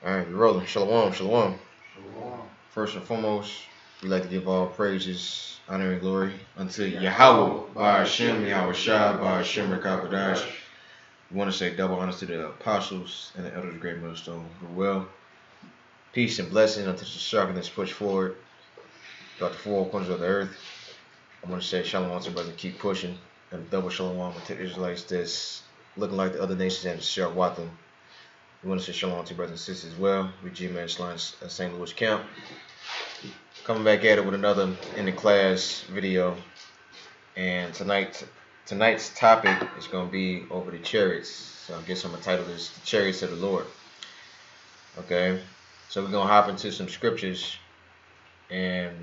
All right, we're rolling. Shalom, shalom. Shalom. First and foremost, we like to give all praises, honor, and glory unto Yahweh, by Hashem, Yahweh Shai, by Hashem, Rakabadash. We want to say double honors to the apostles and the elders of Great Millstone who well. Peace and blessing unto the sharpness push forward throughout the four corners of the earth. I want to say shalom to brothers keep pushing, and double shalom to the Israelites that's looking like the other nations and shall watch them. We want to say shalom to brothers and sisters as well. We G-Man Slimes at St. Louis Camp. Coming back at it with another in the class video. And tonight's topic is going to be over the chariots. So I guess I'm going to title this The Chariots of the Lord. Okay. So we're going to hop into some scriptures and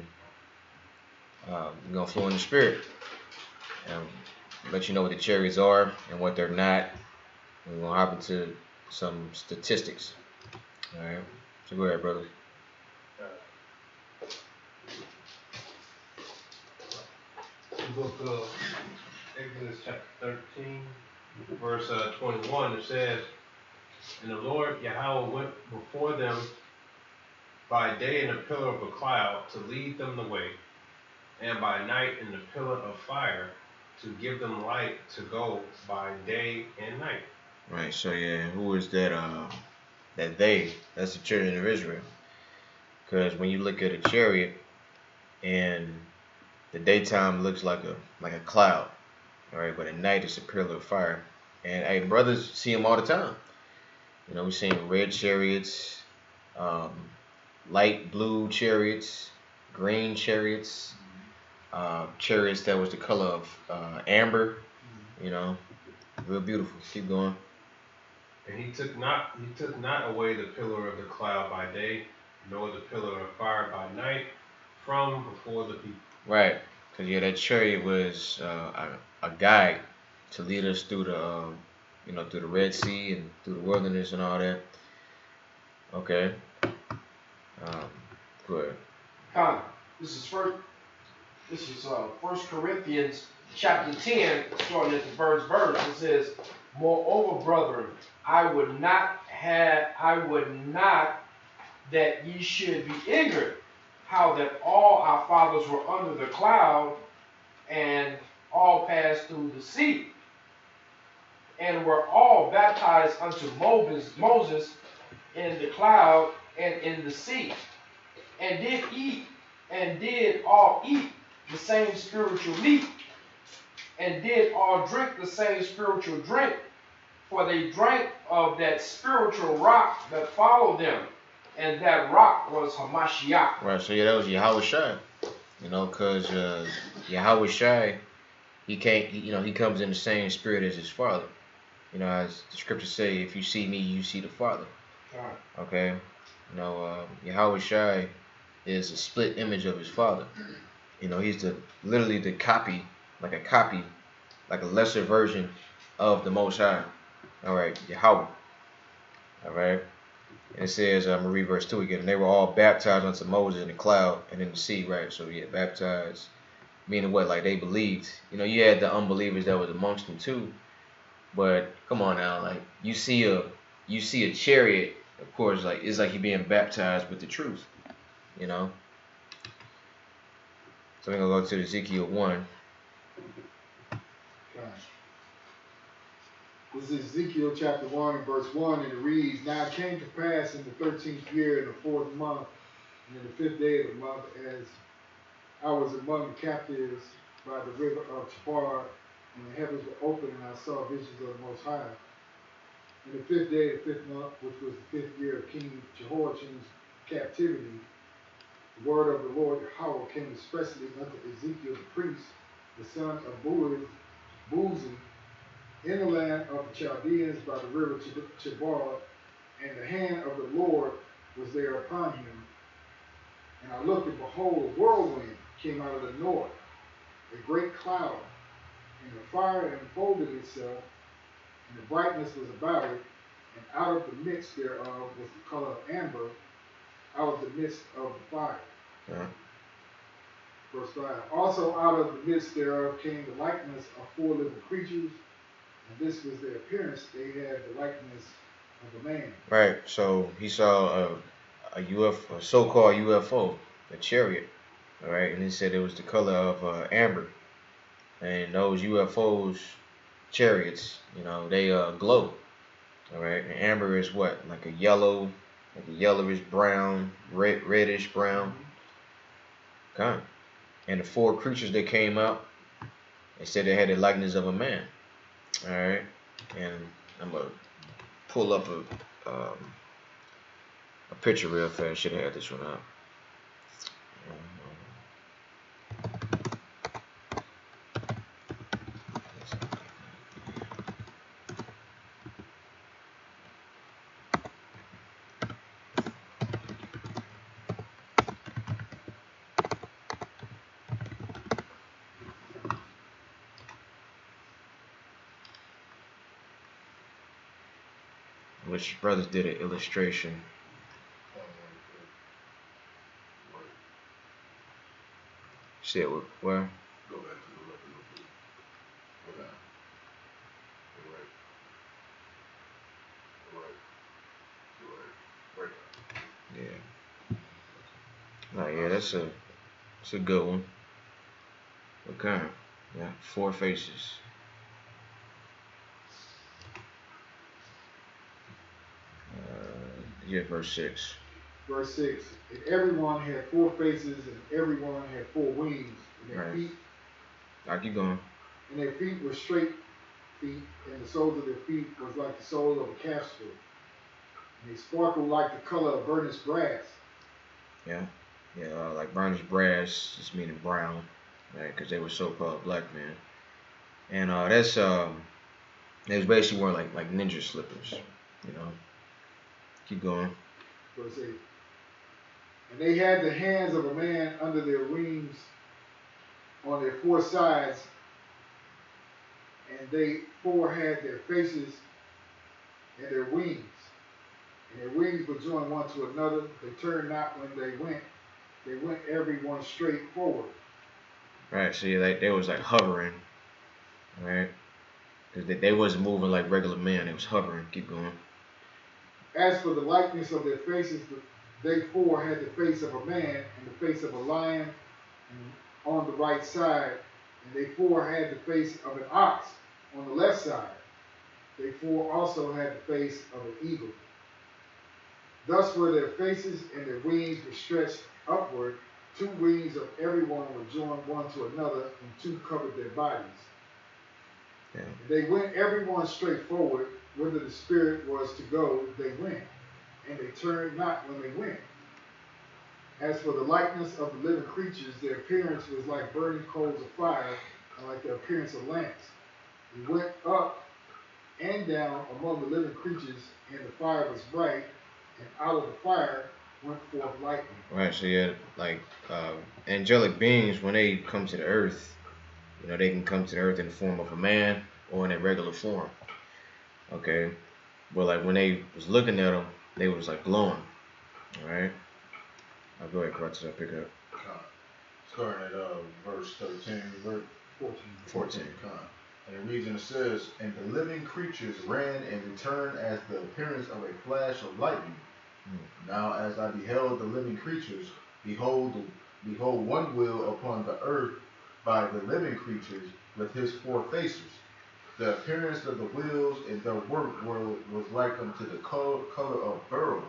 we're going to flow in the spirit. And let you know what the chariots are and what they're not. And we're going to hop into some statistics. All right. So go ahead, brother. The book of Exodus chapter 13, verse 21, it says, "And the Lord Yahweh went before them by day in a pillar of a cloud to lead them the way, and by night in the pillar of fire to give them light to go by day and night." Right, so yeah, who is that that they? That's the children of Israel. Because when you look at a chariot and the daytime looks like a cloud, all right, but at night it's a pillar of fire. And hey, brothers see them all the time. You know, we're seeing red chariots, light blue chariots, green chariots, chariots that was the color of amber. You know, real beautiful. Keep going. And he took not away the pillar of the cloud by day, nor the pillar of fire by night from before the people. Right, because yeah, that chariot was a guide to lead us through the through the Red Sea and through the wilderness and all that. Okay. Go ahead. This is First Corinthians chapter 10, starting at the first verse. It says, "Moreover, brethren, I would not that ye should be ignorant, how that all our fathers were under the cloud, and all passed through the sea, and were all baptized unto Moses in the cloud and in the sea, and did all eat the same spiritual meat, and did all drink the same spiritual drink, for they drank of that spiritual rock that followed them, and that rock was Hamashiach." Right, so yeah, that was Yahweh Shai. You know, because Yahweh Shai, he comes in the same spirit as his father. You know, as the scriptures say, if you see me, you see the Father. Right. Okay? You know, Yahweh Shai is a split image of his father. You know, he's literally the copy, like a lesser version of the Most High. All right, Yahweh. All right. And it says, I'm going to read verse 2 again. "And they were all baptized unto Moses in the cloud and in the sea," right? So, yeah, baptized, meaning what? Like they believed. You know, you had the unbelievers that was amongst them too. But come on now, like you see a chariot, of course, like it's like you're being baptized with the truth. You know? So we're going to go to Ezekiel 1. This is Ezekiel chapter 1 and verse 1, and it reads, "Now it came to pass in the 13th year, in the 4th month, and in the 5th day of the month, as I was among the captives by the river of Chebar, and the heavens were open, and I saw visions of the Most High. In the 5th day of the 5th month, which was the 5th year of King Jehoiachin's captivity, the word of the Lord Yahweh came expressly unto Ezekiel the priest, the son of Buzi, in the land of the Chaldeans by the river Chebar, and the hand of the Lord was there upon him. And I looked, and behold, a whirlwind came out of the north, a great cloud, and the fire enfolded itself, and the brightness was about it, and out of the midst thereof was the color of amber, out of the midst of the fire." Yeah. Verse 5, "Also out of the midst thereof came the likeness of 4 living creatures, and this was their appearance. They had the likeness of a man. Right. So he saw a so-called UFO, a chariot. All right, and he said it was the color of amber, and those UFOs, chariots, they glow. All right, and amber is what, like a yellow, like a yellowish brown, reddish brown kind. And the four creatures that came out, they said they had the likeness of a man. All right, and I'm gonna pull up a picture real fast. Should have had this one up. Which brothers did an illustration. See it where? Go back to the left a little bit. Go down. Go right. Go right. Go right. Right. Yeah. Oh yeah, that's a good one. Okay. Yeah, four faces. Yeah, verse 6. Verse 6, and everyone had four faces, and everyone had four wings, and their Right. feet, I'll keep going. and their feet were straight feet, and the soles of their feet was like the sole of a calf's foot, and they sparkled like the color of burnished brass. Yeah. Yeah, like burnished brass, just meaning brown, right? Because they were so-called black men. And they was basically wearing like ninja slippers, you know. Keep going. Verse 8, and they had the hands of a man under their wings on their four sides, and they four had their faces and their wings. And their wings were joined one to another. They turned not when they went. They went every one straight forward. Right. So yeah, they was like hovering, right? Because they wasn't moving like regular men. They was hovering. Keep going. As for the likeness of their faces, they four had the face of a man and the face of a lion on the right side, and they four had the face of an ox on the left side. They four also had the face of an eagle. Thus were their faces, and their wings were stretched upward. Two wings of every one were joined one to another, and two covered their bodies. Yeah. And they went every one straight forward. Whither the Spirit was to go, they went, and they turned not when they went. As for the likeness of the living creatures, their appearance was like burning coals of fire, and like the appearance of lamps. They went up and down among the living creatures, and the fire was bright, and out of the fire went forth lightning. Right. So yeah, like angelic beings, when they come to the earth, they can come to the earth in the form of a man or in a regular form. Okay, but like when they was looking at them, they was like glowing. All right, I'll go ahead, Crutches. I'll pick up. Starting at verse 13, verse 14. And it reads and it says, and the living creatures ran and returned as the appearance of a flash of lightning. Now as I beheld the living creatures, behold one wheel upon the earth by the living creatures with his four faces. The appearance of the wheels and their work was like unto the color of beryl,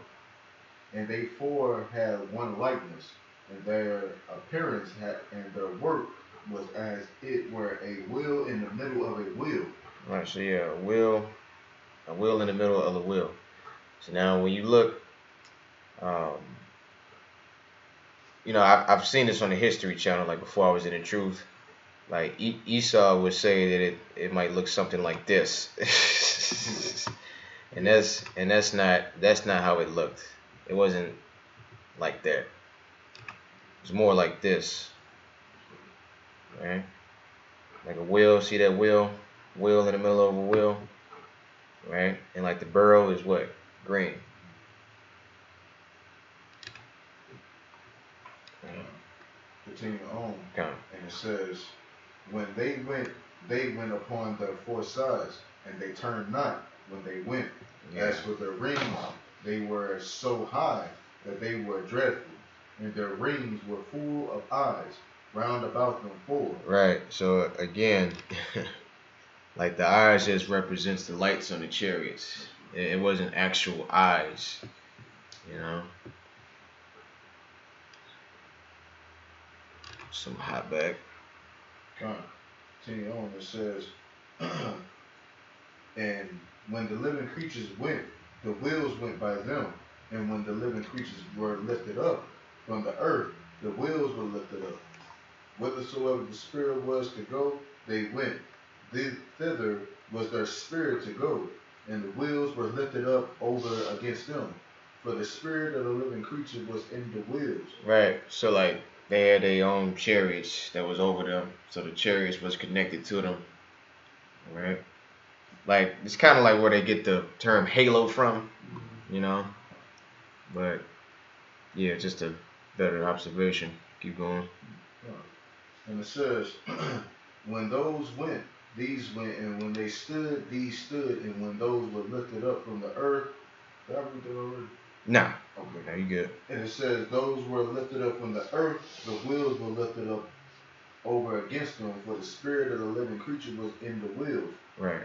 and they four had one likeness, and their appearance and their work was as it were a wheel in the middle of a wheel. Right. So yeah, a wheel in the middle of the wheel. So now when you look, I've seen this on the History Channel, like before I was in the Truth. Like Esau would say that it might look something like this, and that's not how it looked. It wasn't like that. It's more like this, right? Like a wheel. See that wheel? Wheel in the middle of a wheel, right? And like the burrow is what? Green. Continue on, Okay. and it says, when they went upon their four sides, and they turned not when they went. Yeah. As for their rings, they were so high that they were dreadful, and their rings were full of eyes round about them four. Right. So again, like the eyes just represents the lights on the chariots. It wasn't actual eyes, you know. Some hot bag. Continue on, it says, and when the living creatures went, the wheels went by them. And when the living creatures were lifted up from the earth, the wheels were lifted up. Whithersoever the spirit was to go, they went. Thither was their spirit to go, and the wheels were lifted up over against them. For the spirit of the living creature was in the wheels. Right. So like they had their own chariots that was over them. So the chariots was connected to them. Right. Like it's kind of like where they get the term halo from, you know. But yeah, just a better observation. Keep going. And it says, when those went, these went, and when they stood, these stood, and when those were lifted up from the earth, did I read that already? Nah. Okay. Now you good. And it says, those were lifted up from the earth, the wheels were lifted up over against them, for the spirit of the living creature was in the wheels. Right.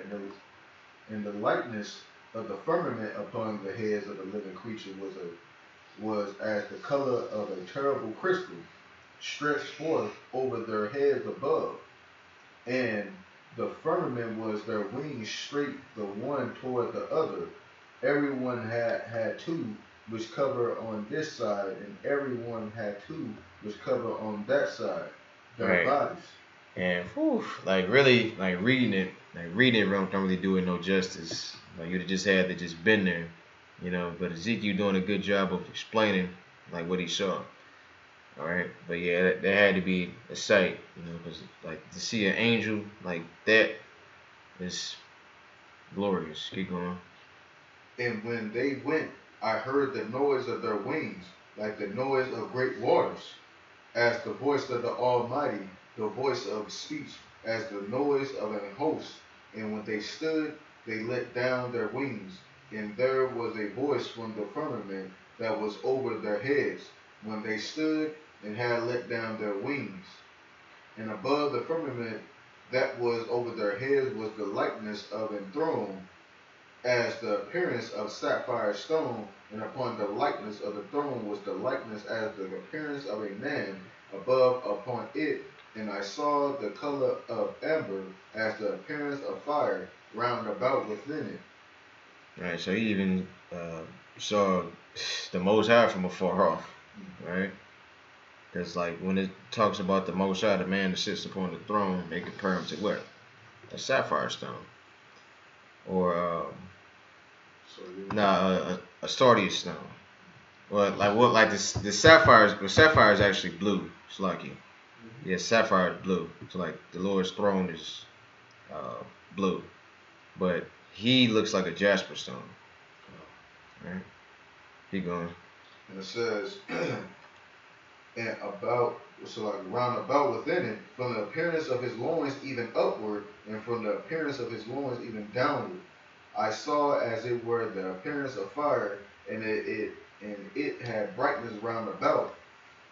And the likeness of the firmament upon the heads of the living creature was as the color of a terrible crystal, stretched forth over their heads above. And the firmament was their wings straight the one toward the other. Everyone had two which cover on this side, and everyone had two which cover on that side, their Right. bodies. And whew, like really, like reading it don't really do it no justice. Like you'd have just had to just been there, you know. But Ezekiel doing a good job of explaining like what he saw. All right, but yeah, that had to be a sight, you know, because like to see an angel like that is glorious. Keep going. And when they went, I heard the noise of their wings, like the noise of great waters, as the voice of the Almighty, the voice of speech, as the noise of an host. And when they stood, they let down their wings, and there was a voice from the firmament that was over their heads, when they stood and had let down their wings. And above the firmament that was over their heads was the likeness of a throne, as the appearance of sapphire stone, and upon the likeness of the throne was the likeness as the appearance of a man above upon it, and I saw the color of amber as the appearance of fire round about within it. All right, so he even saw the Most High from afar off, right? Because like when it talks about the Most High, the man that sits upon the throne, they compare him to what? A sapphire stone, or a sardius stone. Well, like what? Like the sapphires, but sapphire is actually blue. It's lucky. Yeah, sapphire is blue. So like the Lord's throne is blue, but he looks like a jasper stone. Right? Keep going. And it says, and about, so like round about within it, from the appearance of his loins even upward, and from the appearance of his loins even downward, I saw as it were the appearance of fire, and it had brightness round about,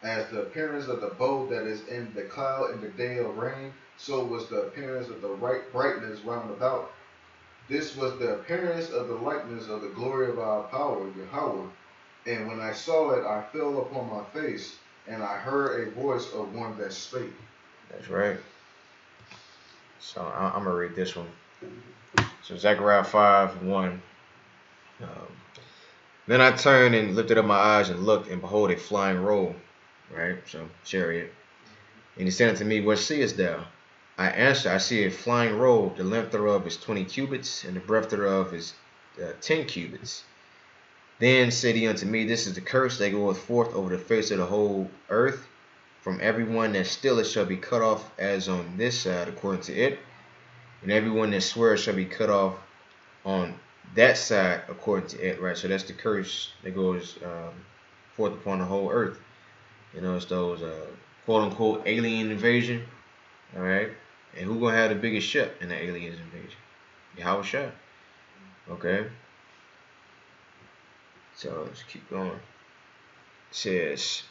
as the appearance of the bow that is in the cloud in the day of rain, so was the appearance of the right brightness round about. This was the appearance of the likeness of the glory of our power, Yahweh. And when I saw it, I fell upon my face, and I heard a voice of one that spake. That's right. So I'm gonna read this one. So Zechariah 5:1. Then I turned and lifted up my eyes and looked, and behold, a flying roll. Right. So chariot. And he said unto me, what seest thou? I answered, I see a flying roll. The length thereof is 20 cubits, and the breadth thereof is 10 cubits. Then said he unto me, this is the curse that goeth forth over the face of the whole earth. From everyone that stealeth shall be cut off as on this side, according to it. And everyone that sweareth shall be cut off on that side, according to it. Right, so that's the curse that goes forth upon the whole earth. You know, it's those quote-unquote alien invasion. All right. And who going to have the biggest ship in the aliens invasion? Yahweh Shah. Okay. So let's keep going. It says,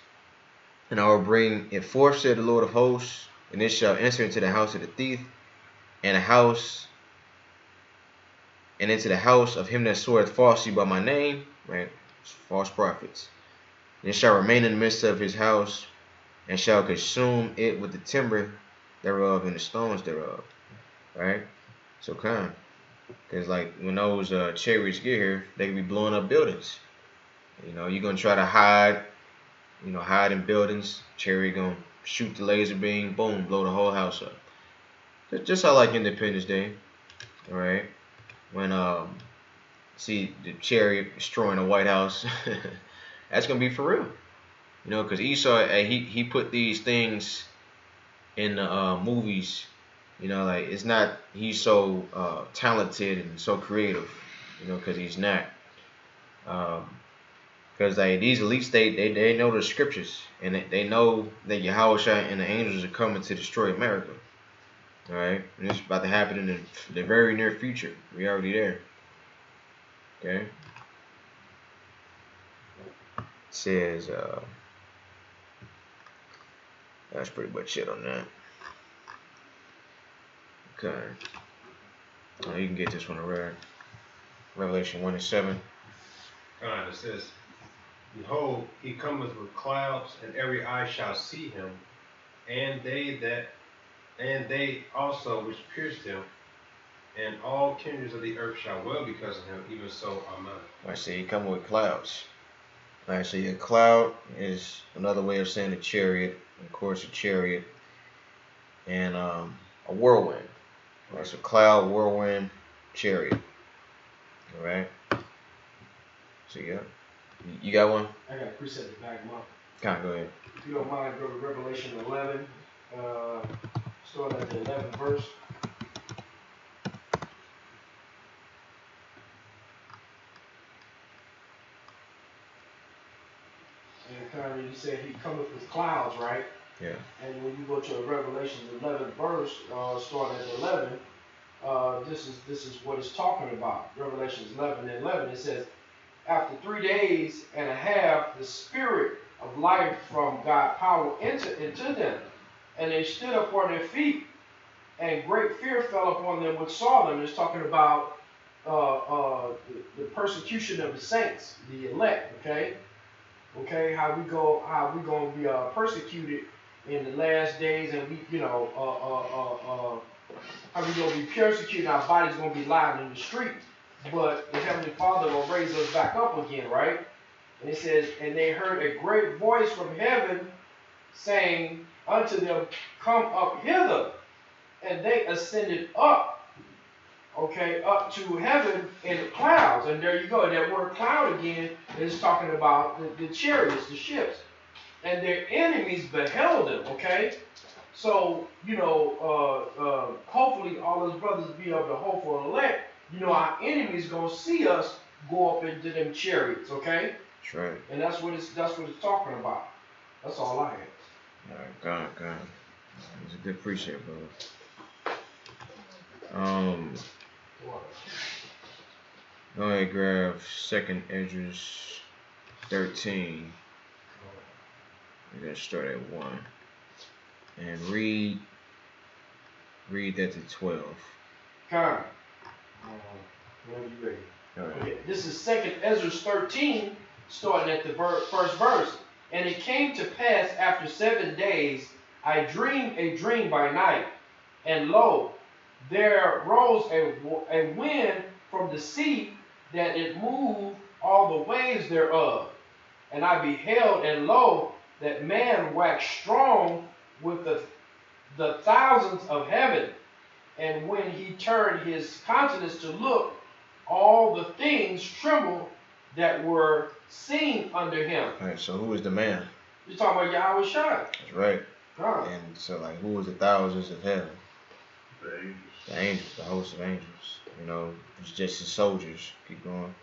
and I will bring it forth, said the Lord of hosts, and it shall enter into the house of the thief, and into the house of him that sweareth falsely by my name, right? False prophets. And it shall remain in the midst of his house, and shall consume it with the timber thereof and the stones thereof, right? So come, because like when those chariots get here, they can be blowing up buildings. You're gonna try to hide, hide in buildings. Chariot gonna shoot the laser beam, boom, blow the whole house up. Just how like Independence Day, all right? When see the chariot destroying the White House, that's gonna be for real. Because Esau, he put these things in the movies. Like it's not he's so talented and so creative. Because he's not. Because like these elites, they know the scriptures and they know that Yahweh and the angels are coming to destroy America. All right, and it's about to happen in the very near future. We already there. Okay. It says that's pretty much it on that. Okay. You can get this one right. Revelation 1:7. It says, behold, he cometh with clouds, and every eye shall see him, and they also which pierced him, and all kindreds of the earth shall well because of him, even so, amen. I see he coming with clouds. Actually, a cloud is another way of saying a chariot. Of course, a chariot and a whirlwind. All right, so cloud, whirlwind, chariot. All right. So yeah, you got one? I got a precept to back them up. Go ahead. If you don't mind, go to Revelation 11, starting at the 11th verse. And currently, he said he cometh with clouds, right? Yeah. And when you go to Revelation 11th verse, starting at 11, this is what it's talking about. Revelation 11:11. It says, after 3 days and a half, the spirit of life from God power entered into them, and they stood up on their feet, and great fear fell upon them which saw them. It's talking about the persecution of the saints, the elect. Okay, how we gonna be persecuted in the last days, and how we gonna be persecuted? Our body's gonna be lying in the street, but the Heavenly Father will raise us back up again, right? And it says, and they heard a great voice from heaven saying unto them, come up hither. And they ascended up, up to heaven in the clouds. And there you go. That word cloud again is talking about the chariots, the ships. And their enemies beheld them, So, hopefully all those brothers be of the hopeful elect. Our enemies gonna see us go up into them chariots, That's right. And that's what it's talking about. That's all I have. All right, God. It's a good precept, brother. Go ahead, grab 2nd Esdras 13. We're gonna start at 1 and read that to 12. Con. When you ready? Right. Okay. This is 2nd Esdras 13, starting at the first verse. And it came to pass after 7 days, I dreamed a dream by night, and lo, there rose a wind from the sea, that it moved all the waves thereof. And I beheld, and lo, that man waxed strong with the thousands of heaven. And when he turned his countenance to look, all the things trembled that were seen under him. All right, so who is the man? You're talking about Yahweh Shai. That's right. Huh. And so, like, who was the thousands of heaven? The angels. The angels, the host of angels. It's just his soldiers. Keep going.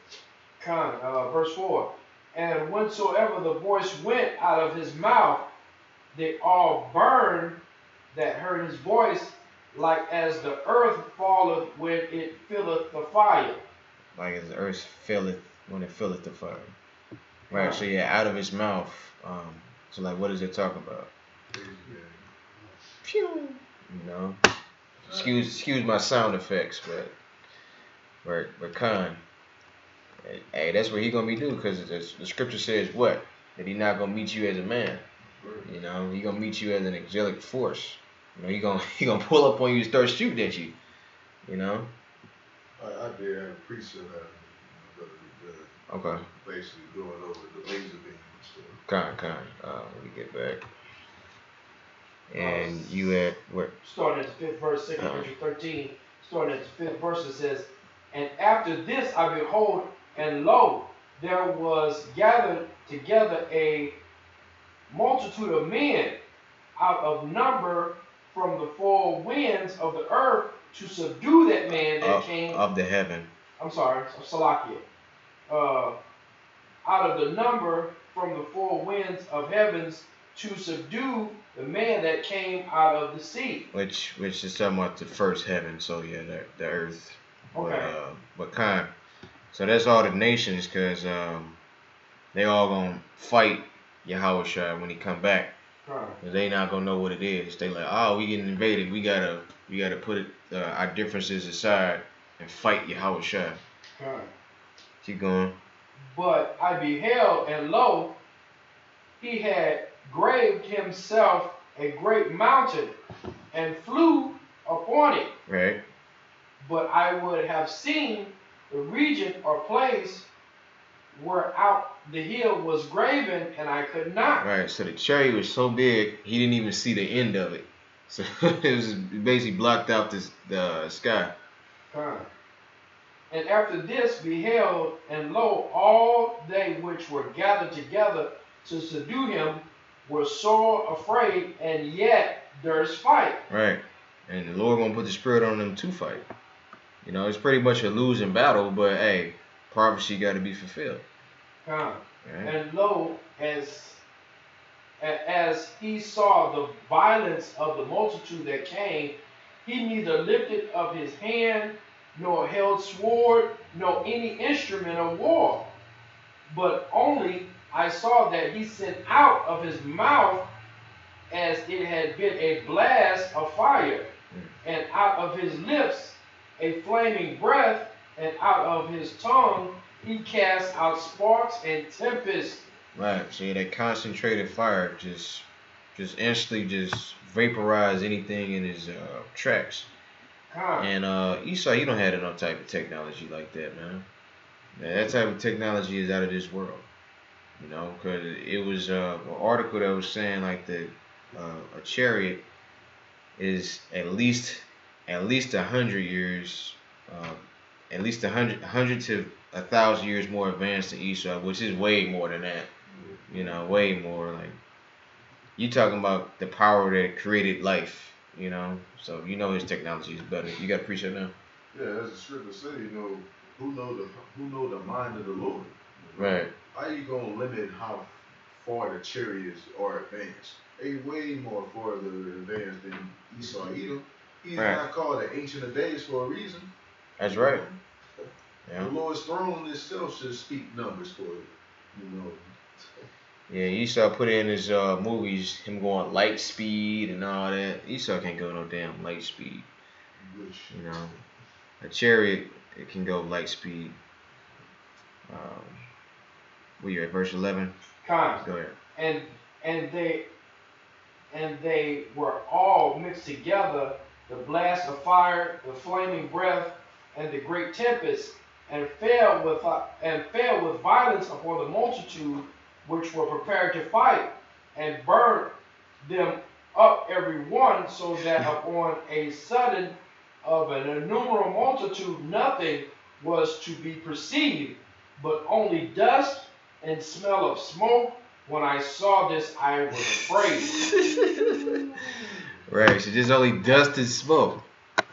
Verse 4. And whensoever the voice went out of his mouth, they all burned that heard his voice, like as the earth falleth when it filleth the fire. Like as the earth filleth when it filleth the fire. Right. So yeah, out of his mouth. So like, what is it talking about? Phew. You know. Excuse my sound effects, but we're con. Hey, that's what he gonna be doing, because the scripture says what? That he not gonna meet you as a man. You know, he gonna meet you as an angelic force. You know, he gonna pull up on you and start shooting at you. You know. I did have a precept Okay. basically going over the laser beam and stuff. Con. Let me get back. And you at what? Starting at the 5th verse, 2nd Corinthians 13, starting at the 5th verse, it says, "And after this I behold, and lo, there was gathered together a multitude of men out of number from the four winds of the earth to subdue that man that came of the heaven." I'm sorry, Salakia. Out of the number from the four winds of heavens to subdue the man that came out of the sea. Which is talking about the first heaven. So yeah, the earth. Okay. But kind. So that's all the nations, because they all gonna fight Yahushua when he come back. Cause they not gonna know what it is. They like, oh, we getting invaded. We gotta put our differences aside and fight Yahushua. Keep going. But I beheld, and lo, he had graved himself a great mountain and flew upon it. Right. But I would have seen the region or place where out the hill was graven, and I could not. Right. So the chariot was so big, he didn't even see the end of it. So it was basically blocked out the sky. And after this beheld, and lo, all they which were gathered together to subdue him were sore afraid, and yet durst fight. Right. And the Lord gonna put the spirit on them to fight. You know, it's pretty much a losing battle, but hey, prophecy got to be fulfilled. Right. And lo, as he saw the violence of the multitude that came, he neither lifted up his hand, nor held sword, nor any instrument of war. But only I saw that he sent out of his mouth as it had been a blast of fire, and out of his lips a flaming breath, and out of his tongue he cast out sparks and tempest. Right. So yeah, that concentrated fire just instantly just vaporize anything in his tracks. And Esau, he don't have no type of technology like that, man. That type of technology is out of this world. You know, because it was an article that was saying like that a chariot is at least 100 years, at least 100 to 1,000 years more advanced than Esau, which is way more than that. You know, way more. Like, you talking about the power that created life. You know, so you know his technology is better. You got a precept now? Yeah, as the scripture say, you know, who know the mind of the Lord. Right. How you gonna limit how far the chariots are advanced? They way more farther advanced than Esau Edom. He's not called the Ancient of Days for a reason. That's right. Yeah. The Lord's throne itself should speak numbers for it. You know. Yeah, Esau put in his movies him going light speed and all that. Esau can't go no damn light speed. You know, a chariot, it can go light speed. We are at verse 11. Go ahead. And they were all mixed together, the blast of fire, the flaming breath, and the great tempest, and fell with violence upon the multitude which were prepared to fight, and burned them up every one, so that upon a sudden of an innumerable multitude nothing was to be perceived, but only dust and smell of smoke. When I saw this, I was afraid. Right, so just only dust and smoke.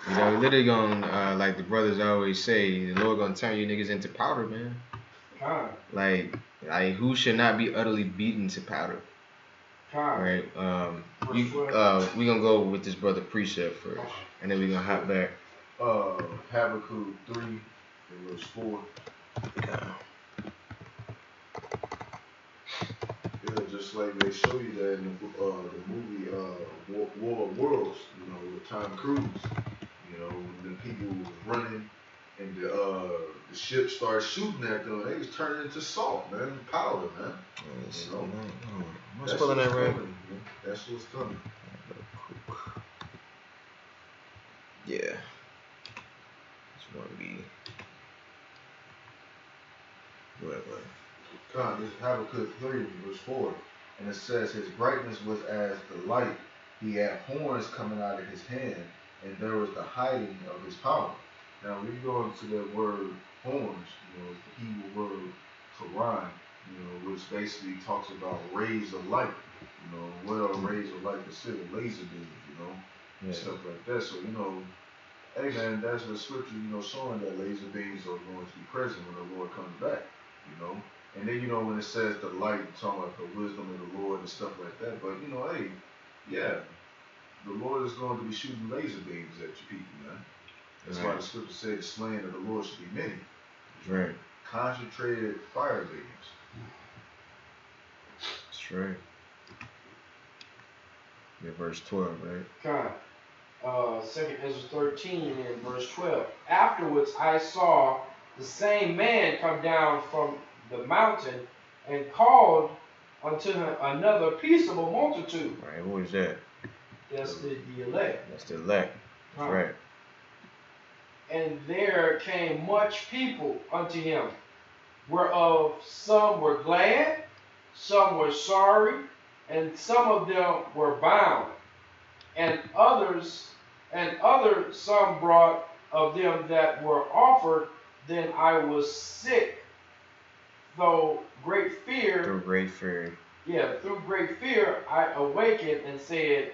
You know, literally gonna, like the brothers always say, the Lord gonna turn you niggas into powder, man. Like who should not be utterly beaten to powder? Right. We gonna go with this brother precept first, and then we gonna hop back. Habakkuk 3 and verse 4. just like they show you that in the movie War of Worlds, you know, with Tom Cruise. You know, when the people was running and the ship started shooting at them, they was turning into salt, man, powder, man. You know, I'm spelling that right. That's what's coming. Yeah. This one be. Whatever. This is Habakkuk 3, verse 4. And it says, his brightness was as the light. He had horns coming out of his hand, and there was the hiding of his power. Now, when you go into that word horns, you know, it's the Hebrew word Quran, you know, which basically talks about rays of light. You know, what are rays of light considered? Laser beams, you know, and stuff like that. So, you know, hey man, that's the scripture, you know, showing that laser beams are going to be present when the Lord comes back, you know. And then, you know, when it says the light, talking about the wisdom of the Lord and stuff like that. But, you know, hey, yeah, the Lord is going to be shooting laser beams at your people, man. That's why the scripture said the slaying of the Lord should be many. Right. Concentrated fire beams. That's right. Yeah, verse 12, right? God. 2 Ezra 13 and verse 12. Afterwards I saw the same man come down from the mountain and called unto him another peaceable multitude. Right, who is that? That's the elect. That's the elect. That's right. And there came much people unto him, whereof some were glad, some were sorry, and some of them were bound, and other some brought of them that were offered. Then I was sick, through great fear. Through great fear. Yeah, through great fear I awakened and said,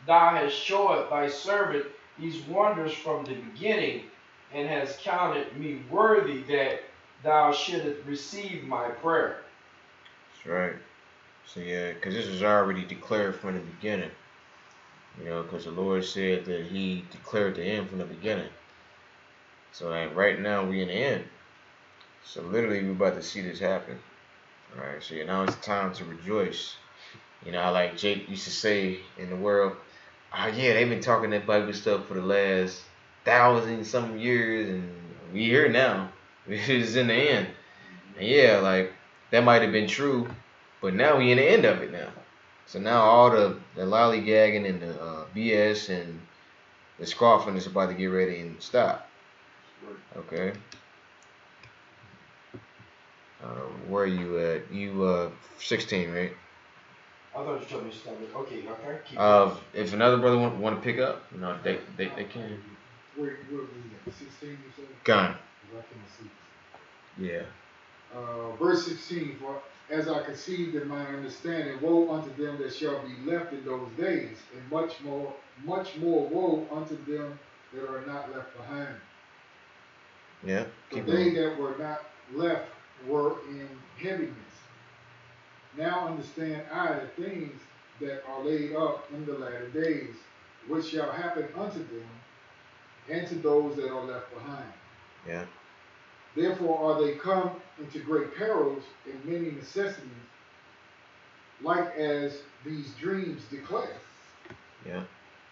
Thou hast showed thy servant these wonders from the beginning, and hast counted me worthy that thou shouldest receive my prayer. That's right. So yeah, because this was already declared from the beginning. You know, because the Lord said that he declared the end from the beginning. So right now we in the end. So literally we're about to see this happen. Alright, so now it's time to rejoice. You know, like Jake used to say in the world, oh yeah, they've been talking that Bible stuff for the last 1,000-some years, and we here now. It's in the end. And yeah, like that might have been true, but now we in the end of it now. So now all the lollygagging and the BS and the scoffing is about to get ready and stop. Okay. Where are you at? You 16, right? I thought you told me to stop it. Okay, keep if another brother want to pick up, you know, they can. Where are we at? 16, you said? Gone. I can't see. Yeah. Verse 16, for as I conceived in my understanding, woe unto them that shall be left in those days, and much more woe unto them that are not left behind. Yeah. For they that were not left were in heaviness. Now understand I the things that are laid up in the latter days, which shall happen unto them, and to those that are left behind. Yeah. Therefore are they come into great perils and many necessities, like as these dreams declare. Yeah.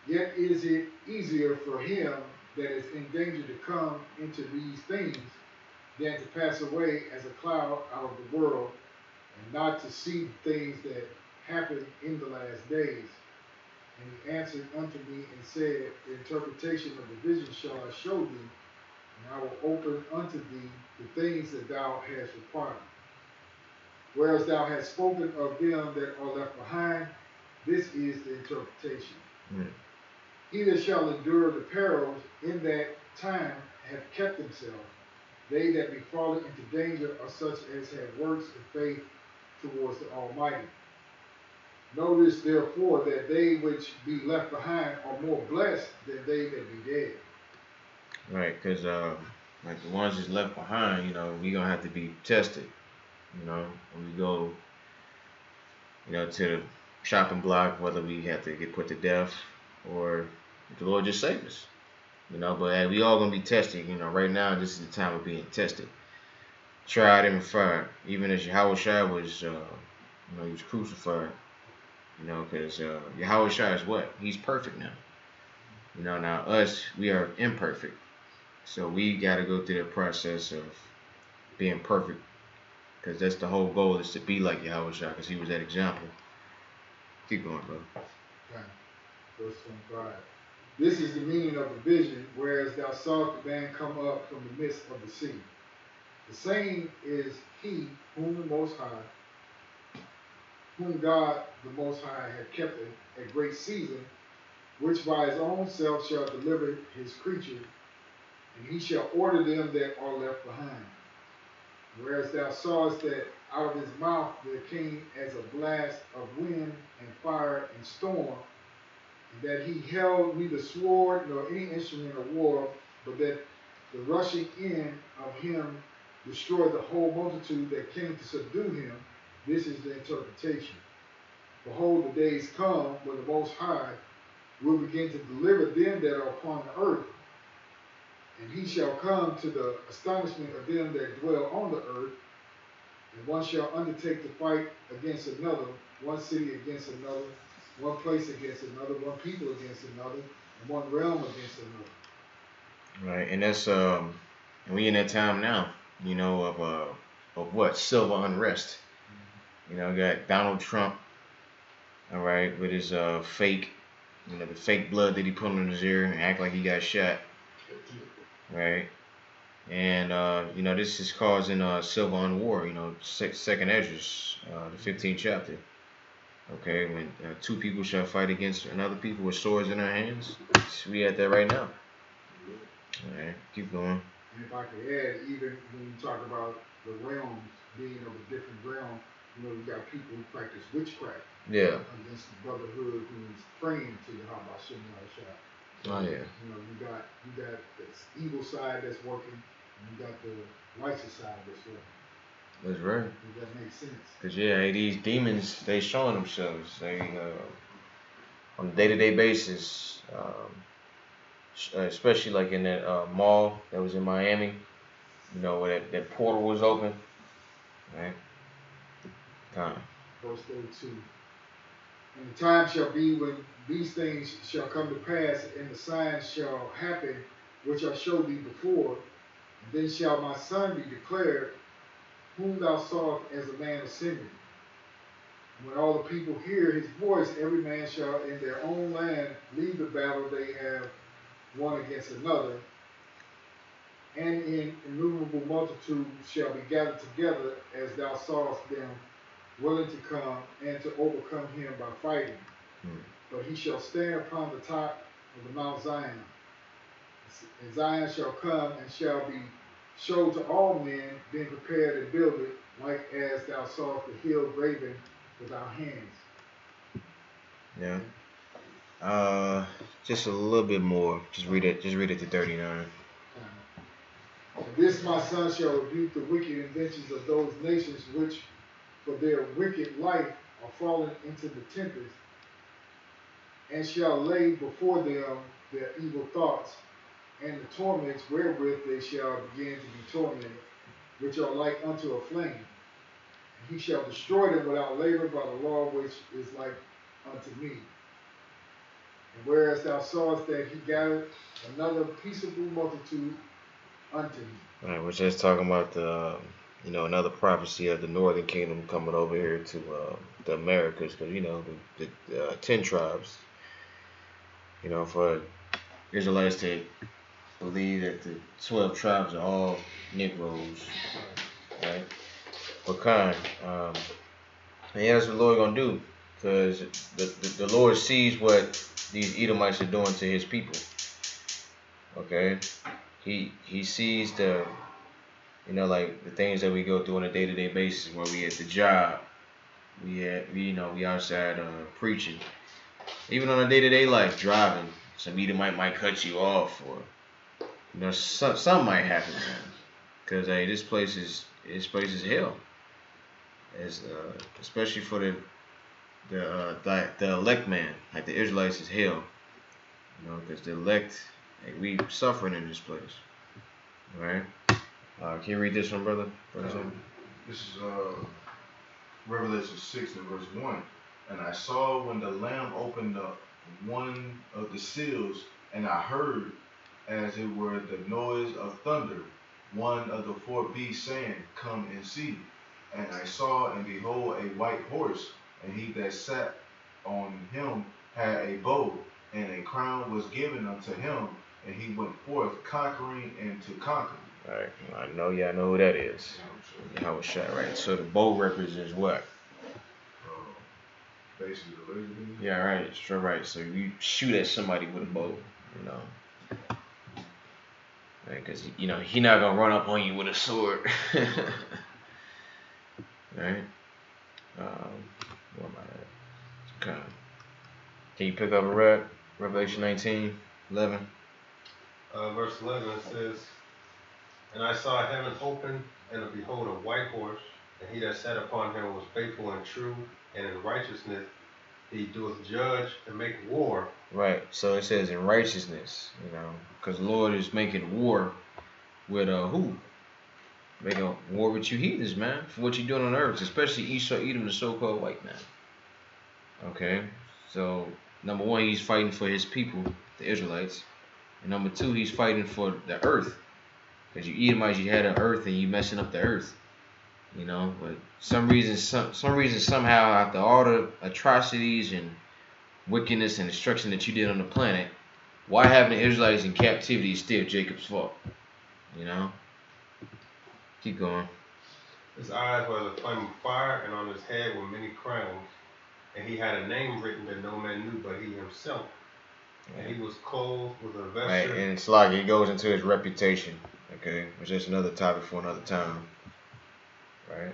Yet is it easier for him that is in danger to come into these things than to pass away as a cloud out of the world, and not to see the things that happen in the last days. And he answered unto me and said, the interpretation of the vision shall I show thee, and I will open unto thee the things that thou hast required. Whereas thou hast spoken of them that are left behind, this is the interpretation. He that shall endure the perils in that time have kept himself. They that be fallen into danger are such as have works of faith towards the Almighty. Notice therefore that they which be left behind are more blessed than they that be dead. Right, because like the ones that's left behind, you know, we gonna have to be tested. You know, when we go, you know, to the shopping block, whether we have to get put to death or the Lord just saved us. You know, but we all gonna be tested. You know, right now this is the time of being tested, tried and refined. Even as Yahweh Shai was You know, he was crucified. You know, because Yahweh Shai is what? He's perfect now. You know, now us, we are imperfect. So we got to go through the process of being perfect. Because that's the whole goal, is to be like Yahweh Shai, because he was that example. Keep going, bro. Okay. Verse 25. This is the meaning of the vision, whereas thou sawest the man come up from the midst of the sea. The same is he whom the Most High, whom God the Most High had kept a great season, which by his own self shall deliver his creature, and he shall order them that are left behind. Whereas thou sawest that out of his mouth there came as a blast of wind and fire and storm, and that he held neither sword nor any instrument of war, but that the rushing in of him destroyed the whole multitude that came to subdue him. This is the interpretation. Behold, the days come when the Most High will begin to deliver them that are upon the earth, and he shall come to the astonishment of them that dwell on the earth, and one shall undertake to fight against another, one city against another, one place against another, one people against another, and one realm against another. Right, and that's and we in that time now, you know, of what? Civil unrest. You know, got Donald Trump, all right, with his fake, you know, the fake blood that he put on his ear and act like he got shot, right? And you know, this is causing civil war. You know, Second Esdras, the 15th chapter. Okay, when two people shall fight against another people with swords in their hands. We at that right now. All right, keep going. And if I could add, even when you talk about the realms being of a different realm, you know, you got people who practice witchcraft. Yeah. Against the brotherhood who's praying to the Habashim Shah. Oh yeah. You know, you got this evil side that's working, and you got the righteous side that's working. That's right. Does that make sense? Cause yeah, these demons, they showing themselves. They on a day-to-day basis, especially like in that mall that was in Miami. You know, where that portal was open. Right. Time. Verse 32. And the time shall be when these things shall come to pass, and the signs shall happen, which I showed thee before. And then shall my son be declared, whom thou sawest as a man ascending. When all the people hear his voice, every man shall in their own land leave the battle they have one against another, and in innumerable multitude shall be gathered together, as thou sawest them, willing to come and to overcome him by fighting. But he shall stand upon the top of the Mount Zion. And Zion shall come and shall be showed to all men, being prepared and builded, like as thou sawest the hill graven with our hands. Yeah. Just a little bit more. Just read it to 39. And this my son shall rebuke the wicked inventions of those nations which for their wicked life are fallen into the tempest, and shall lay before them their evil thoughts, and the torments wherewith they shall begin to be tormented, which are like unto a flame. And he shall destroy them without labor by the law which is like unto me. And whereas thou sawest that he gathered another peaceable multitude unto me. All right, we're just talking about the, you know, another prophecy of the northern kingdom coming over here to the Americas, because you know the 10 tribes. You know, for Israelites to believe that the 12 tribes are all Negroes, right? But and yeah, that's what the Lord gonna do, because the Lord sees what these Edomites are doing to His people. Okay, He sees the, you know, like the things that we go through on a day-to-day basis, where we at the job, we outside preaching, even on a day-to-day life, driving. Some Edomite might cut you off, or you know, something might happen, man. Because hey, this place is hell. As especially for the elect man, like the Israelites is hell. You know, because the elect, like, we suffering in this place. All right. Can you read this one, brother? This is Revelation 6 and verse 1. And I saw when the Lamb opened up one of the seals, and I heard, as it were the noise of thunder, one of the four beasts saying, Come and see. And I saw, and behold, a white horse, and he that sat on him had a bow, and a crown was given unto him, and he went forth conquering and to conquer. All right, I know y'all know who that is. How was shot, right? So the bow represents what? Basically the laser beam. Yeah, right. Sure, right. So you shoot at somebody with a bow, you know, right? Because you know he not gonna run up on you with a sword, right? Where am I at? Okay. Can you pick up a read? Revelation 19, 11. Verse 11 says, And I saw heaven open, and behold, a white horse, and he that sat upon him was faithful and true, and in righteousness he doeth judge and make war. Right. So it says in righteousness, you know, because the Lord is making war with who? Making war with you heathens, man, for what you're doing on earth, especially Esau, Edom, the so-called white man. Okay. So number one, he's fighting for his people, the Israelites, and number two, he's fighting for the earth. Because you Edomites, you had an earth and you messing up the earth, you know. But some reason, somehow, after all the atrocities and wickedness and destruction that you did on the planet, why having the Israelites in captivity is still Jacob's fault, you know. Keep going. His eyes were as a flame of fire, and on his head were many crowns. And he had a name written that no man knew but he himself. And he was clothed with a vesture. Right, and it's like it goes into his reputation. Okay, which is another topic for another time. Right?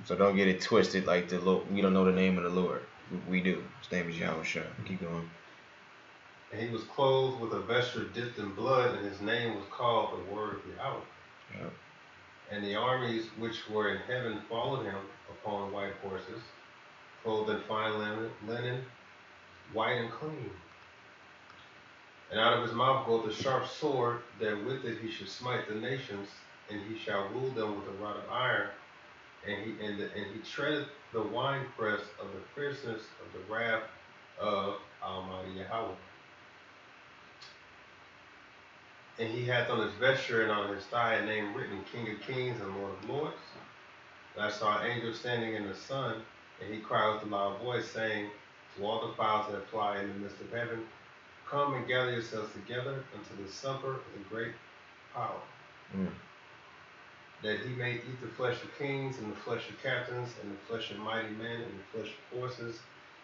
So don't get it twisted like the Lord. We don't know the name of the Lord. We do. His name is Yahweh Shah. Keep going. And he was clothed with a vesture dipped in blood, and his name was called the Word of Yahweh. Yep. And the armies which were in heaven followed him upon white horses, clothed in fine linen, white and clean. And out of his mouth goeth a sharp sword, that with it he should smite the nations, and he shall rule them with a rod of iron, and he treadeth the winepress of the fierceness of the wrath of Almighty Yahweh. And he hath on his vesture and on his thigh a name written, King of Kings and Lord of Lords. And I saw an angel standing in the sun, and he cried with a loud voice, saying to all the fowls that fly in the midst of heaven, Come and gather yourselves together unto the supper of the great power, that he may eat the flesh of kings, and the flesh of captains, and the flesh of mighty men, and the flesh of horses,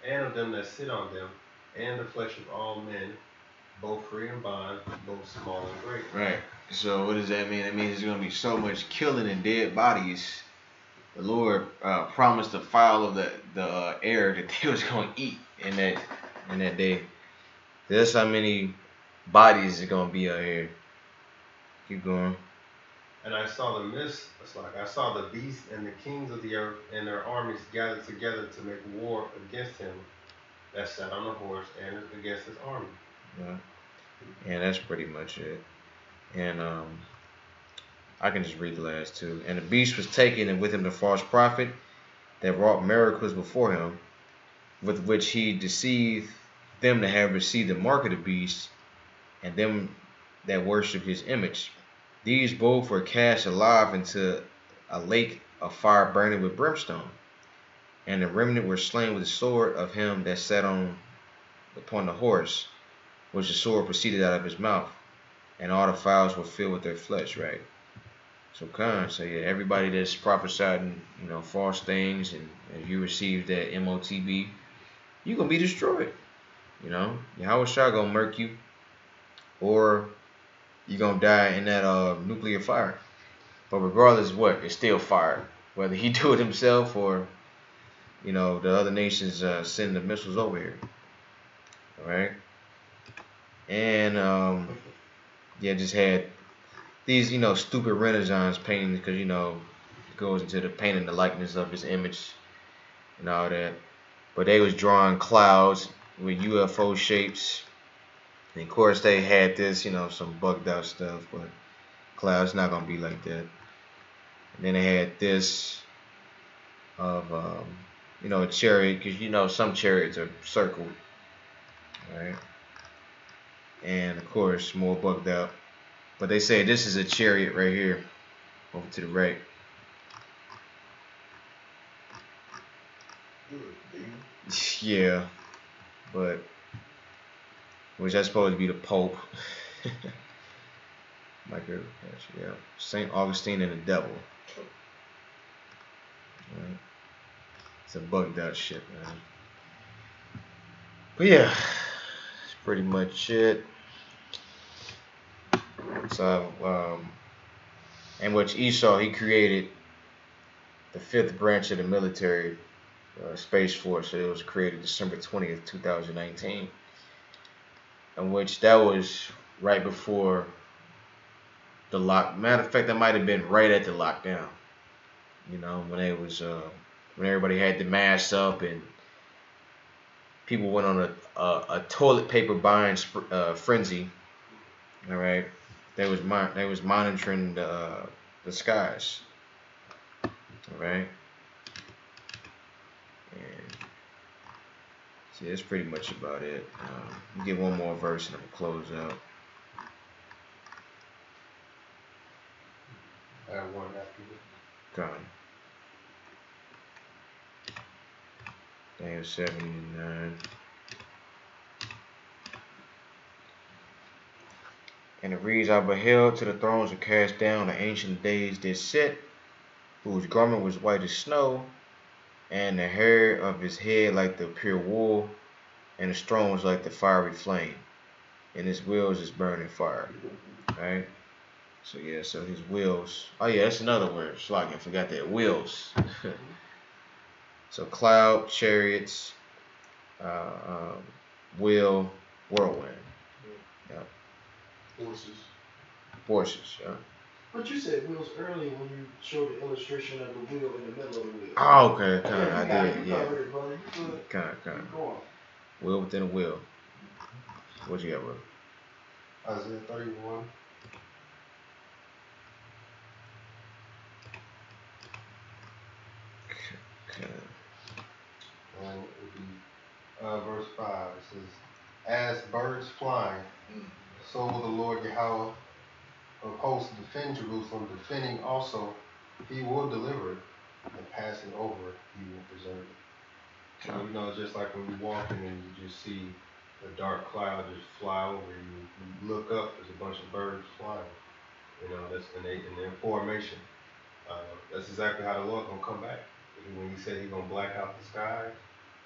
and of them that sit on them, and the flesh of all men, both free and bond, both small and great. Right. So what does that mean? That means there's going to be so much killing and dead bodies. The Lord promised the fowl of the air that they was going to eat in that day. That's how many bodies is going to be out here. Keep going. And I saw the mist, I saw the beast and the kings of the earth and their armies gathered together to make war against him that sat on the horse and against his army. Yeah. And that's pretty much it. And I can just read the last two. And the beast was taken, and with him the false prophet that wrought miracles before him, with which he deceived them that have received the mark of the beast, and them that worship his image. These both were cast alive into a lake of fire burning with brimstone. And the remnant were slain with the sword of him that sat upon the horse, which the sword proceeded out of his mouth, and all the fowls were filled with their flesh, right? So yeah, everybody that's prophesying, false things, and if you receive that MOTB, you're gonna be destroyed. Yahweh Shah gonna murk you, or you're gonna die in that nuclear fire. But regardless of what, it's still fire. Whether he do it himself or the other nations send the missiles over here. Alright? And just had these, stupid Renaissance paintings, because it goes into the painting the likeness of his image and all that. But they was drawing clouds with UFO shapes. And of course they had this, some bugged out stuff, but clouds not gonna be like that. And then they had this, of a chariot, because some chariots are circled, right? And of course more bugged out. But they say this is a chariot right here, over to the right. Yeah, but which that's supposed to be the Pope. Michael, yeah, Saint Augustine and the devil. Right. It's a bugged out shit, man. But yeah, that's pretty much it. So, in which Esau, he created the fifth branch of the military space force. So it was created December 20th, 2019. In which that was right before the lock. Matter of fact, that might have been right at the lockdown. When it was when everybody had the masks up and people went on a toilet paper buying frenzy. All right, they was monitoring the skies. All right, and see, that's pretty much about it. Get one more verse and I'm gonna close out. One after this. Gone. Daniel 79. And it reads, I beheld till the thrones were cast down, the ancient days did sit, whose garment was white as snow, and the hair of his head like the pure wool, and his throne was like the fiery flame, and his wheels is burning fire. Right? So yeah, so his wheels. Oh yeah, that's another word. Schlag, I forgot that. Wheels. So cloud, chariots, wheel, whirlwind. Yeah. Horses, yeah. But you said wheels early when you showed the illustration of the wheel in the middle of the wheel. Oh, okay, kind of. Yeah, I did, you yeah. covered it, brother. You good. Kind of. Keep going. Wheel within a wheel. What you got, bro? Isaiah 31. Okay. And it would be verse 5. It says, as birds flying, so will the Lord Yahweh of hosts defend Jerusalem, defending also, he will deliver it, and passing over it, he will preserve it. So, just like when you're walking and you just see a dark cloud just fly over you, you look up, there's a bunch of birds flying. That's in their formation. That's exactly how the Lord's gonna come back. When he said he's gonna black out the sky,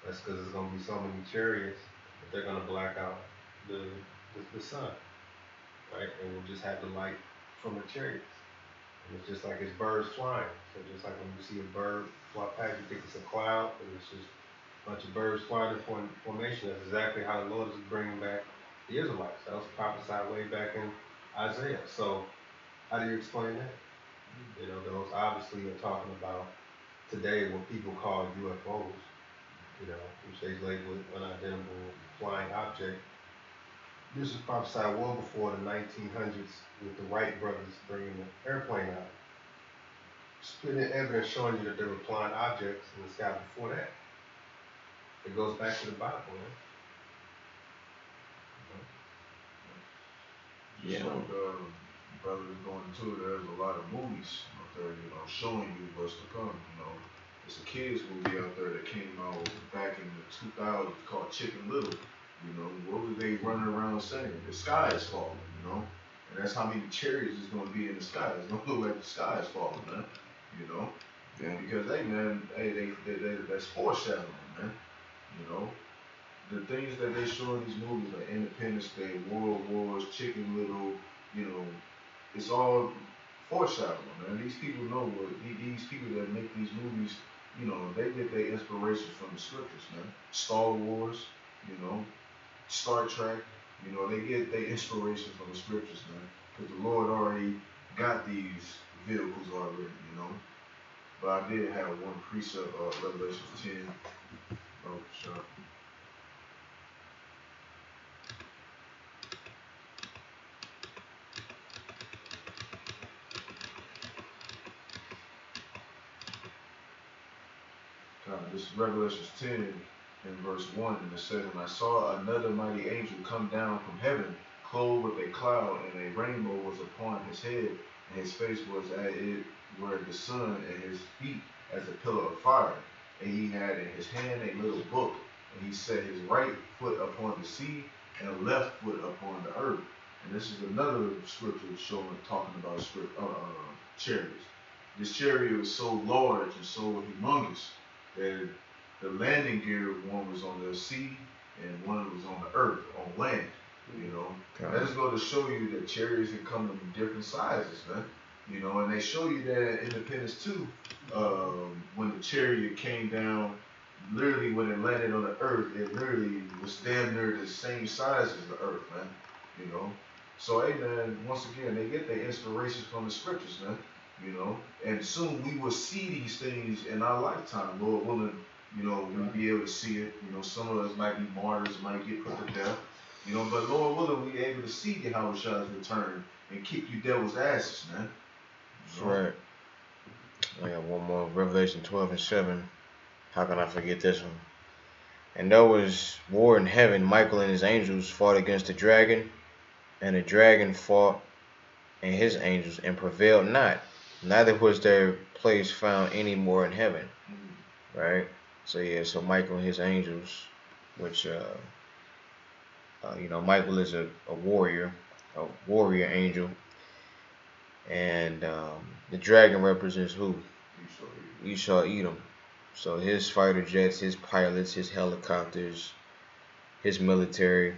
that's because there's gonna be so many chariots that they're gonna black out the sun, right? And we'll just have the light from the chariots. And it's just like it's birds flying. So just like when you see a bird fly past, you think it's a cloud, but it's just a bunch of birds flying in formation. That's exactly how the Lord is bringing back the Israelites. That was prophesied way back in Isaiah. So how do you explain that? Those obviously are talking about today what people call UFOs, which they label unidentifiable flying object. This was prophesied well before the 1900s with the Wright brothers bringing the airplane out. Splitting evidence showing you that there were flying objects in the sky before that. It goes back to the Bible, man. Just like brother is going into, there's a lot of movies out there, showing you what's to come. There's a kids movie out there that came out back in the 2000s called Chicken Little. What was they running around saying? The sky is falling, and that's how many chariots is going to be in the sky. It's going to look like the sky is falling, man. Yeah. Because that's foreshadowing, man. The things that they show in these movies like Independence Day, World Wars, Chicken Little, it's all foreshadowing, man. These people know what these people that make these movies, they get their inspiration from the scriptures, man. Star Wars, Star Trek, they get their inspiration from the scriptures, man. Because the Lord already got these vehicles already, But I did have one precept of Revelation 10. Oh, sure. This is Revelation 10 and verse 1, and it says, "And I saw another mighty angel come down from heaven, clothed with a cloud, and a rainbow was upon his head, and his face was as it were the sun, and his feet as a pillar of fire. And he had in his hand a little book, and he set his right foot upon the sea, and the left foot upon the earth." And this is another scripture showing, talking about chariots. This chariot was so large and so humongous that the landing gear, one was on the sea and one was on the earth, on land. You know, that is going to show you that chariots can come in different sizes, man. You know, and they show you that in Independence 2, when the chariot came down, literally when it landed on the earth, it literally was damn near the same size as the earth, man. You know, so hey, man, once again, they get their inspirations from the scriptures, man. You know, and soon we will see these things in our lifetime, Lord willing. You know, we'll be able to see it. You know, some of us might be martyrs, might get put to death. You know, but Lord willing, we'll be able to see Yahweh's return and kick you devil's asses, man. That's right. I got one more. Revelation 12 and 7. How can I forget this one? "And there was war in heaven. Michael and his angels fought against the dragon, and the dragon fought and his angels, and prevailed not. Neither was their place found any more in heaven." Right? So yeah, so Michael and his angels, which you know, Michael is a warrior angel, and the dragon represents who? Esau, Edom. So his fighter jets, his pilots, his helicopters, his military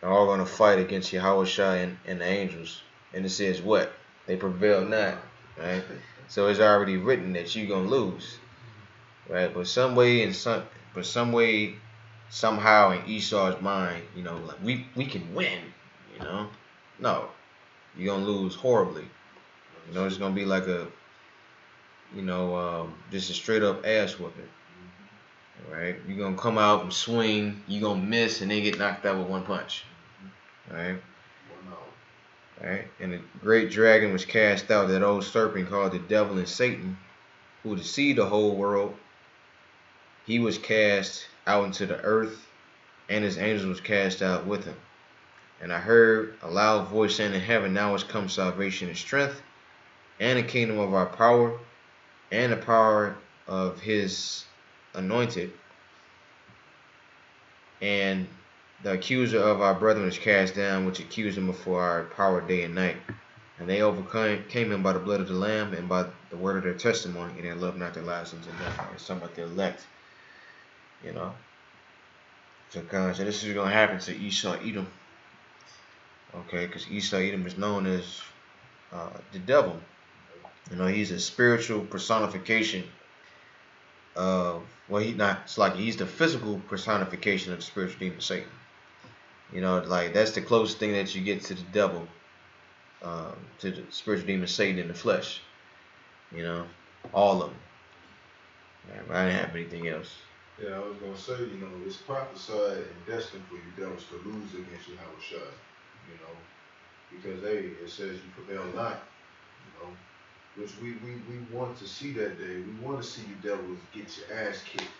are all going to fight against Yahweh and the angels. And it says what? They prevail not. Right? So it's already written that you're going to lose. Right? But some way, somehow in Esau's mind, you know, like we can win. You know? No. You're going to lose horribly. You know, it's going to be like a, you know, just a straight up ass whooping. Right? You're going to come out and swing, you're going to miss, and then get knocked out with one punch. Right? Right? And the great dragon was cast out, that old serpent called the devil and Satan, who deceived the whole world. He was cast out into the earth, and his angels was cast out with him. And I heard a loud voice saying in heaven, "Now has come salvation and strength, and the kingdom of our power, and the power of his anointed. And the accuser of our brethren is cast down, which accused him before our power day and night. And they overcame him by the blood of the Lamb and by the word of their testimony, and they loved not their lives unto death." It's talking about the elect. You know. So this is going to happen to Esau, Edom. Okay, because Esau, Edom is known as the devil. You know, he's a spiritual personification of, well, he's the physical personification of the spiritual demon Satan. You know, like that's the closest thing that you get to the devil, to the spiritual demon Satan in the flesh. You know, all of them. Yeah, I didn't have anything else. Yeah, I was going to say, you know, it's prophesied and destined for you devils to lose against Yahweh, you know, because, hey, it says you prevail not, you know, which we want to see that day. We want to see you devils get your ass kicked,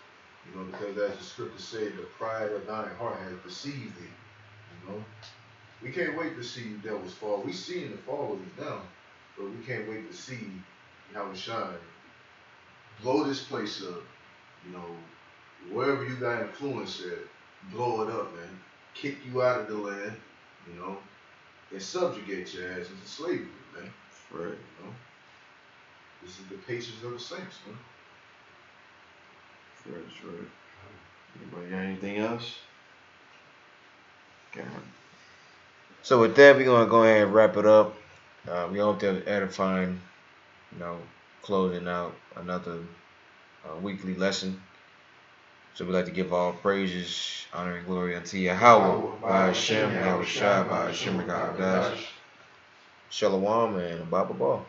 you know, because as the scripture said, the pride of thine heart has deceived thee, you know. We can't wait to see you devils fall. We seeing the fall of you now, but we can't wait to see Yahweh blow this place up, you know. Wherever you got influence at, blow it up, man. Kick you out of the land, you know, and subjugate your ass into slavery, man. Right. You know? This is the patience of the saints, man. That's right. Anybody got anything else? Okay. So with that, we're going to go ahead and wrap it up. We hope that was edifying, you know, closing out another weekly lesson. So we'd like to give all praises, honor, and glory unto Yahweh, by Hashem, Yahweh Shai, by Hashem, Shalom, and Baba Ba.